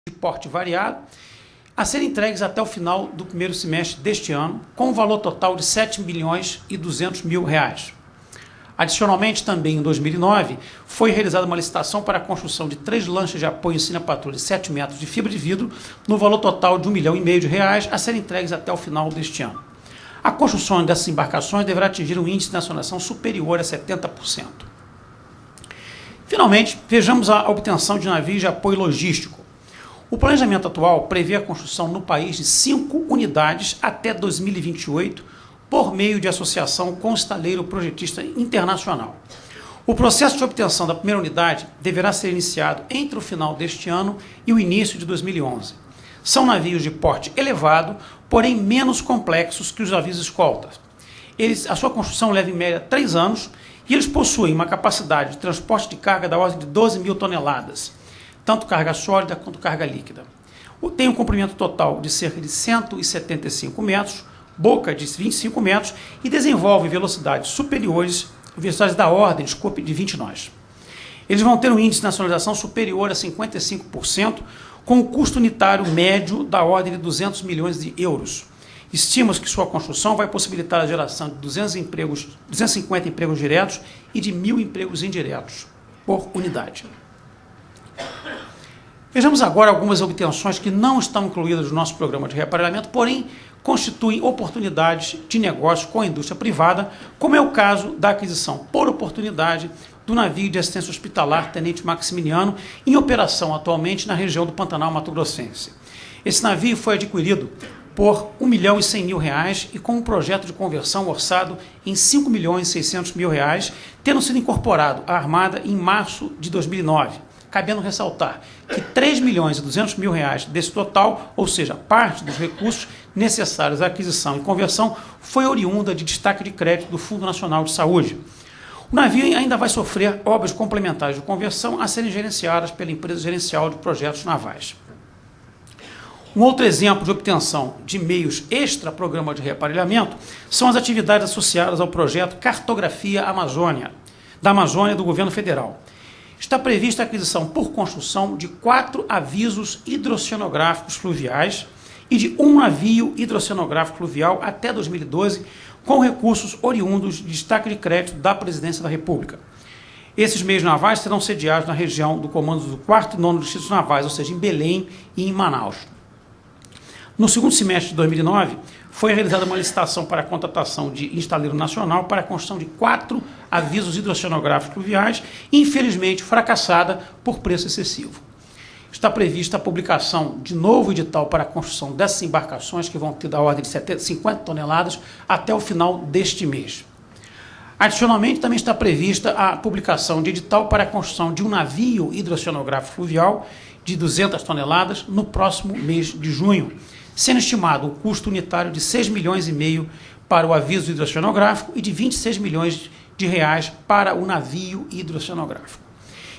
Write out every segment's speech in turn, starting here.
de porte variado, a serem entregues até o final do primeiro semestre deste ano, com um valor total de R$ 7.200.000. Adicionalmente, também em 2009, foi realizada uma licitação para a construção de 3 lanchas de apoio ensina-patrulha de 7 metros de fibra de vidro, no valor total de R$ 1,5 milhão, a serem entregues até o final deste ano. A construção dessas embarcações deverá atingir um índice de nacionalização superior a 70%. Finalmente, vejamos a obtenção de navios de apoio logístico. O planejamento atual prevê a construção no país de 5 unidades até 2028, por meio de associação com o estaleiro projetista internacional. O processo de obtenção da primeira unidade deverá ser iniciado entre o final deste ano e o início de 2011. São navios de porte elevado, porém menos complexos que os navios escoltas. A sua construção leva em média 3 anos e eles possuem uma capacidade de transporte de carga da ordem de 12.000 toneladas, tanto carga sólida quanto carga líquida. Tem um comprimento total de cerca de 175 metros, boca de 25 metros e desenvolve velocidades superiores, velocidades da ordem de 20 nós. Eles vão ter um índice de nacionalização superior a 55%, com um custo unitário médio da ordem de 200 milhões de euros. Estima-se que sua construção vai possibilitar a geração de 250 empregos diretos e de 1.000 empregos indiretos por unidade. Vejamos agora algumas obtenções que não estão incluídas no nosso programa de reaparelhamento, porém constituem oportunidades de negócio com a indústria privada, como é o caso da aquisição por oportunidade do navio de assistência hospitalar Tenente Maximiliano, em operação atualmente na região do Pantanal Mato Grossense. Esse navio foi adquirido por R$ 1.100.000 e com um projeto de conversão orçado em R$ 5.600.000, tendo sido incorporado à Armada em março de 2009. Cabendo ressaltar que R$ 3.200.000 desse total, ou seja, parte dos recursos necessários à aquisição e conversão, foi oriunda de destaque de crédito do Fundo Nacional de Saúde. O navio ainda vai sofrer obras complementares de conversão a serem gerenciadas pela empresa gerencial de projetos navais. Um outro exemplo de obtenção de meios extra-programa de reaparelhamento são as atividades associadas ao projeto Cartografia Amazônia, da Amazônia do Governo Federal. Está prevista a aquisição por construção de 4 avisos hidrocenográficos fluviais e de 1 navio hidrocenográfico fluvial até 2012, com recursos oriundos de destaque de crédito da Presidência da República. Esses meios navais serão sediados na região do comando do 4º e 9º Distritos Navais, ou seja, em Belém e em Manaus. No segundo semestre de 2009, foi realizada uma licitação para a contratação de instaleiro nacional para a construção de 4 avisos hidrocenográficos fluviais, infelizmente fracassada por preço excessivo. Está prevista a publicação de novo edital para a construção dessas embarcações, que vão ter da ordem de 50 toneladas, até o final deste mês. Adicionalmente, também está prevista a publicação de edital para a construção de um navio hidrocenográfico fluvial de 200 toneladas no próximo mês de junho, sendo estimado o custo unitário de R$ 6,5 milhões para o aviso hidrocenográfico e de R$ 26 milhões para o navio hidrocenográfico.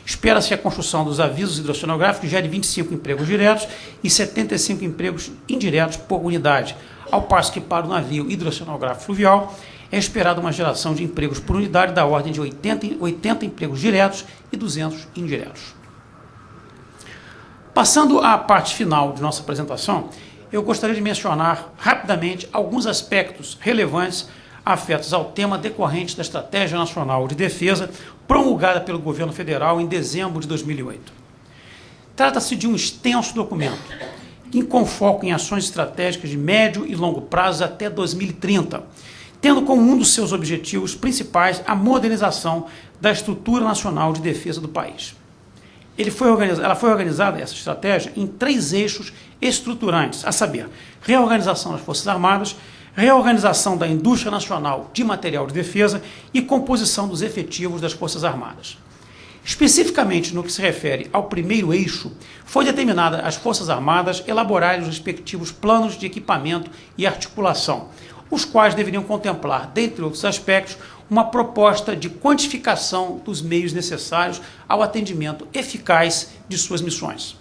Espera-se a construção dos avisos hidrocenográficos gere 25 empregos diretos e 75 empregos indiretos por unidade, ao passo que para o navio hidrocenográfico fluvial é esperada uma geração de empregos por unidade da ordem de 80 empregos diretos e 200 indiretos. Passando à parte final de nossa apresentação, eu gostaria de mencionar rapidamente alguns aspectos relevantes afetos ao tema decorrente da Estratégia Nacional de Defesa promulgada pelo Governo Federal em dezembro de 2008. Trata-se de um extenso documento com foco em ações estratégicas de médio e longo prazo até 2030, tendo como um dos seus objetivos principais a modernização da estrutura nacional de defesa do país. Ela foi organizada, essa estratégia, em 3 eixos estruturantes, a saber, reorganização das Forças Armadas, reorganização da indústria nacional de material de defesa e composição dos efetivos das Forças Armadas. Especificamente no que se refere ao primeiro eixo, foi determinada às Forças Armadas elaborarem os respectivos planos de equipamento e articulação, os quais deveriam contemplar, dentre outros aspectos, uma proposta de quantificação dos meios necessários ao atendimento eficaz de suas missões.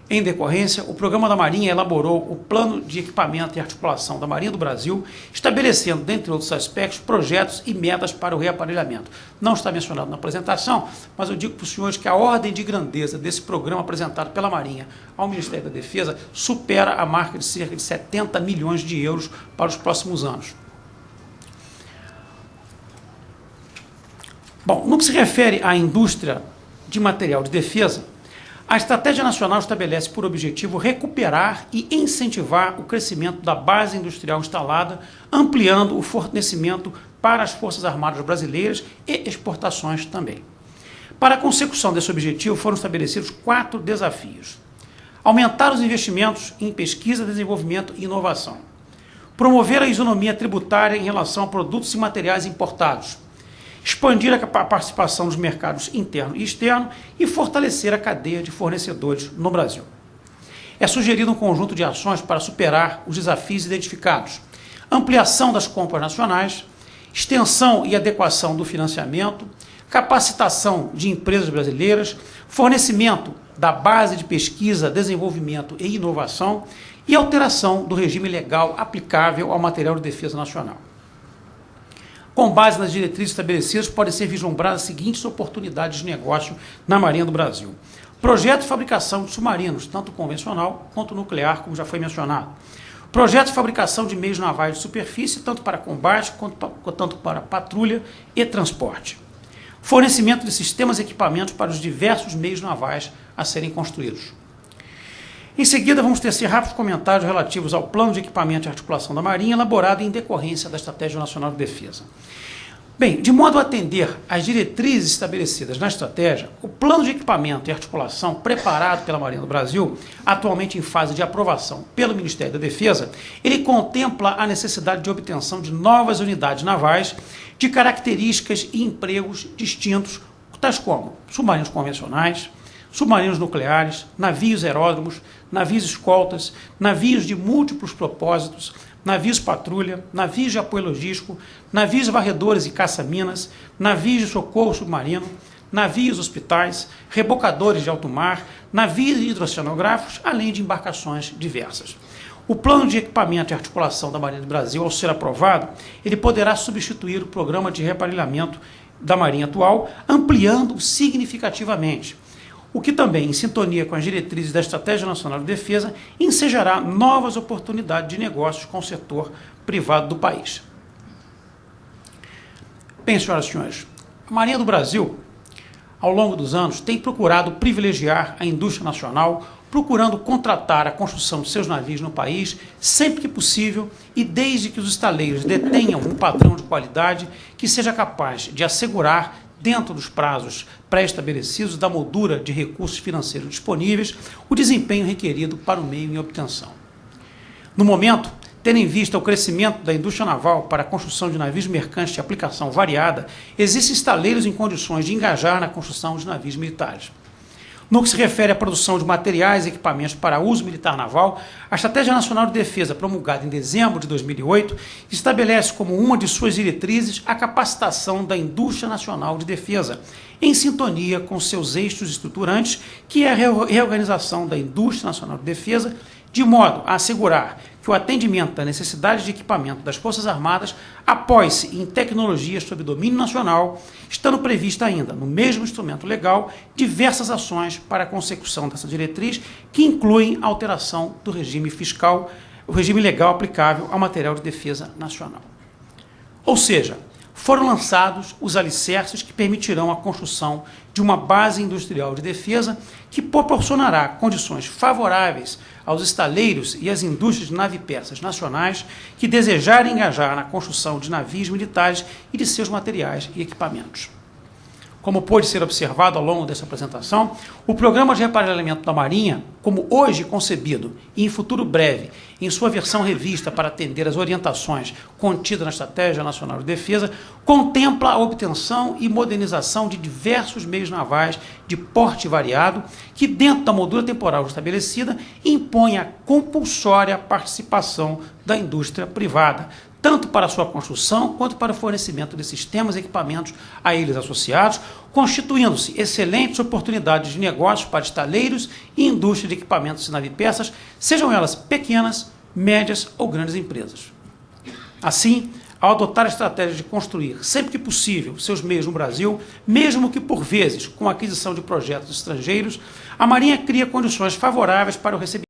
Em decorrência, o Programa da Marinha elaborou o Plano de Equipamento e Articulação da Marinha do Brasil, estabelecendo, dentre outros aspectos, projetos e metas para o reaparelhamento. Não está mencionado na apresentação, mas eu digo para os senhores que a ordem de grandeza desse programa apresentado pela Marinha ao Ministério da Defesa supera a marca de cerca de 70 milhões de euros para os próximos anos. Bom, no que se refere à indústria de material de defesa, a Estratégia Nacional estabelece por objetivo recuperar e incentivar o crescimento da base industrial instalada, ampliando o fornecimento para as Forças Armadas brasileiras e exportações também. Para a consecução desse objetivo foram estabelecidos 4 desafios. Aumentar os investimentos em pesquisa, desenvolvimento e inovação. Promover a isonomia tributária em relação a produtos e materiais importados. Expandir a participação dos mercados interno e externo e fortalecer a cadeia de fornecedores no Brasil. É sugerido um conjunto de ações para superar os desafios identificados: ampliação das compras nacionais, extensão e adequação do financiamento, capacitação de empresas brasileiras, fornecimento da base de pesquisa, desenvolvimento e inovação e alteração do regime legal aplicável ao material de defesa nacional. Com base nas diretrizes estabelecidas, podem ser vislumbradas as seguintes oportunidades de negócio na Marinha do Brasil. Projeto de fabricação de submarinos, tanto convencional quanto nuclear, como já foi mencionado. Projeto de fabricação de meios navais de superfície, tanto para combate quanto para patrulha e transporte. Fornecimento de sistemas e equipamentos para os diversos meios navais a serem construídos. Em seguida, vamos tecer rápidos comentários relativos ao Plano de Equipamento e Articulação da Marinha, elaborado em decorrência da Estratégia Nacional de Defesa. Bem, de modo a atender às diretrizes estabelecidas na estratégia, o Plano de Equipamento e Articulação, preparado pela Marinha do Brasil, atualmente em fase de aprovação pelo Ministério da Defesa, ele contempla a necessidade de obtenção de novas unidades navais de características e empregos distintos, tais como submarinos convencionais, submarinos nucleares, navios aeródromos, navios escoltas, navios de múltiplos propósitos, navios patrulha, navios de apoio logístico, navios varredores e caça-minas, navios de socorro submarino, navios hospitais, rebocadores de alto mar, navios hidrocenográficos, além de embarcações diversas. O Plano de Equipamento e Articulação da Marinha do Brasil, ao ser aprovado, ele poderá substituir o Programa de Reaparelhamento da Marinha atual, ampliando significativamente, o que também, em sintonia com as diretrizes da Estratégia Nacional de Defesa, ensejará novas oportunidades de negócios com o setor privado do país. Bem, senhoras e senhores, a Marinha do Brasil, ao longo dos anos, tem procurado privilegiar a indústria nacional, procurando contratar a construção de seus navios no país sempre que possível e desde que os estaleiros detenham um padrão de qualidade que seja capaz de assegurar, dentro dos prazos pré-estabelecidos da moldura de recursos financeiros disponíveis, o desempenho requerido para o meio em obtenção. No momento, tendo em vista o crescimento da indústria naval para a construção de navios mercantes de aplicação variada, existem estaleiros em condições de engajar na construção de navios militares. No que se refere à produção de materiais e equipamentos para uso militar naval, a Estratégia Nacional de Defesa, promulgada em dezembro de 2008, estabelece como uma de suas diretrizes a capacitação da indústria nacional de defesa, em sintonia com seus eixos estruturantes, que é a reorganização da indústria nacional de defesa, de modo a assegurar que o atendimento da necessidade de equipamento das Forças Armadas apoie-se em tecnologias sob domínio nacional, estando prevista ainda, no mesmo instrumento legal, diversas ações para a consecução dessa diretriz, que incluem a alteração do regime fiscal, o regime legal aplicável ao material de defesa nacional. Ou seja, foram lançados os alicerces que permitirão a construção de uma base industrial de defesa que proporcionará condições favoráveis aos estaleiros e às indústrias de navipeças nacionais que desejarem engajar na construção de navios militares e de seus materiais e equipamentos. Como pôde ser observado ao longo dessa apresentação, o Programa de Reaparelhamento da Marinha, como hoje concebido e em futuro breve, em sua versão revista para atender às orientações contidas na Estratégia Nacional de Defesa, contempla a obtenção e modernização de diversos meios navais de porte variado, que dentro da moldura temporal estabelecida, impõe a compulsória participação da indústria privada, tanto para a sua construção quanto para o fornecimento de sistemas e equipamentos a eles associados, constituindo-se excelentes oportunidades de negócios para estaleiros e indústria de equipamentos e navipeças, sejam elas pequenas, médias ou grandes empresas. Assim, ao adotar a estratégia de construir, sempre que possível, seus meios no Brasil, mesmo que por vezes com a aquisição de projetos estrangeiros, a Marinha cria condições favoráveis para o recebimento